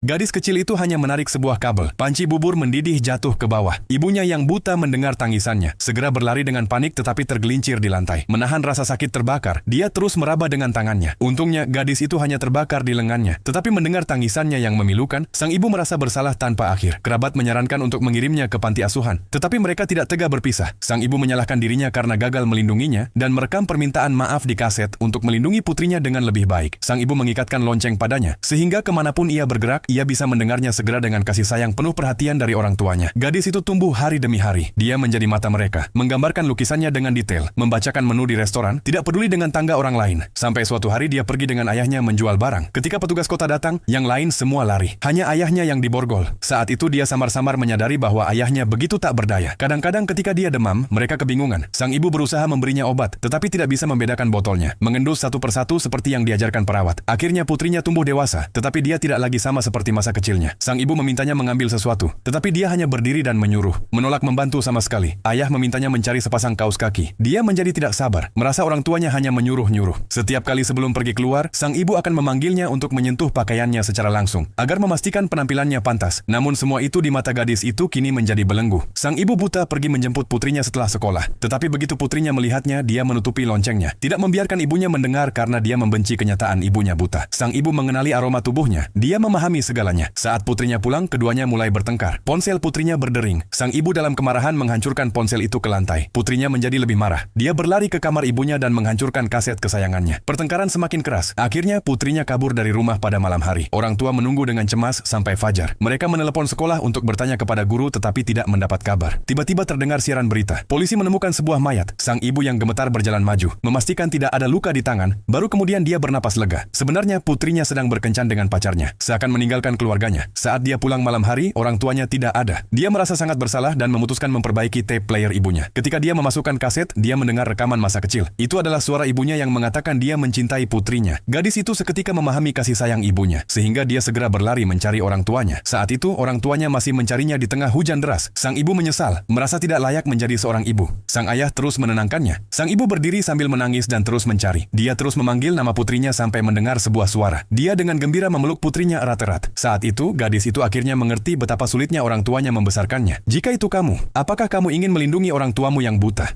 Gadis kecil itu hanya menarik sebuah kabel. Panci bubur mendidih jatuh ke bawah. Ibunya yang buta mendengar tangisannya. Segera berlari dengan panik tetapi tergelincir di lantai. Menahan rasa sakit terbakar, dia terus meraba dengan tangannya. Untungnya, gadis itu hanya terbakar di lengannya. Tetapi mendengar tangisannya yang memilukan, sang ibu merasa bersalah tanpa akhir. Kerabat menyarankan untuk mengirimnya ke panti asuhan. Tetapi mereka tidak tega berpisah. Sang ibu menyalahkan dirinya karena gagal melindunginya dan merekam permintaan maaf di kaset untuk melindungi putrinya dengan lebih baik. Sang ibu mengikatkan lonceng padanya, sehingga kemanapun ia bergerak, ia bisa mendengarnya segera dengan kasih sayang penuh perhatian dari orang tuanya. Gadis itu tumbuh hari demi hari. Dia menjadi mata mereka, menggambarkan lukisannya dengan detail, membacakan menu di restoran, tidak peduli dengan tangga orang lain. Sampai suatu hari dia pergi dengan ayahnya menjual barang. Ketika petugas kota datang, yang lain semua lari. Hanya ayahnya yang diborgol. Saat itu dia samar-samar menyadari bahwa ayahnya begitu tak berdaya. Kadang-kadang ketika dia demam, mereka kebingungan. Sang ibu berusaha memberinya obat, tetapi tidak bisa membedakan botolnya. Mengendus satu persatu seperti yang diajarkan perawat. Akhirnya putrinya tumbuh dewasa, tetapi dia tidak lagi sama seperti masa kecilnya. Sang ibu memintanya mengambil sesuatu, tetapi dia hanya berdiri dan menyuruh, menolak membantu sama sekali. Ayah memintanya mencari sepasang kaus kaki. Dia menjadi tidak sabar, merasa orang tuanya hanya menyuruh-nyuruh. Setiap kali sebelum pergi keluar, sang ibu akan memanggilnya untuk menyentuh pakaiannya secara langsung, agar memastikan penampilannya pantas. Namun semua itu di mata gadis itu kini menjadi belenggu. Sang ibu buta pergi menjemput putrinya setelah sekolah, tetapi begitu putrinya melihatnya, dia menutupi loncengnya, tidak membiarkan ibunya mendengar karena dia membenci kenyataan ibunya buta. Sang ibu mengenali aroma tubuhnya, dia memahami segalanya. Saat putrinya pulang, keduanya mulai bertengkar. Ponsel putrinya berdering. Sang ibu dalam kemarahan menghancurkan ponsel itu ke lantai. Putrinya menjadi lebih marah. Dia berlari ke kamar ibunya dan menghancurkan kaset kesayangannya. Pertengkaran semakin keras. Akhirnya putrinya kabur dari rumah pada malam hari. Orang tua menunggu dengan cemas sampai fajar. Mereka menelepon sekolah untuk bertanya kepada guru tetapi tidak mendapat kabar. Tiba-tiba terdengar siaran berita. Polisi menemukan sebuah mayat. Sang ibu yang gemetar berjalan maju, memastikan tidak ada luka di tangan. Baru kemudian dia bernapas lega. Sebenarnya putrinya sedang berkencan dengan pacarnya, seakan meninggalkan keluarganya. Saat dia pulang malam hari, orang tuanya tidak ada. Dia merasa sangat bersalah dan memutuskan memperbaiki tape player ibunya. Ketika dia memasukkan kaset, dia mendengar rekaman masa kecil. Itu adalah suara ibunya yang mengatakan dia mencintai putrinya. Gadis itu seketika memahami kasih sayang ibunya, sehingga dia segera berlari mencari orang tuanya. Saat itu, orang tuanya masih mencarinya di tengah hujan deras. Sang ibu menyesal, merasa tidak layak menjadi seorang ibu. Sang ayah terus menenangkannya. Sang ibu berdiri sambil menangis dan terus mencari. Dia terus memanggil nama putrinya sampai mendengar sebuah suara. Dia dengan gembira memeluk putrinya erat-erat. Saat itu, gadis itu akhirnya mengerti betapa sulitnya orang tuanya membesarkannya. Jika itu kamu, apakah kamu ingin melindungi orang tuamu yang buta?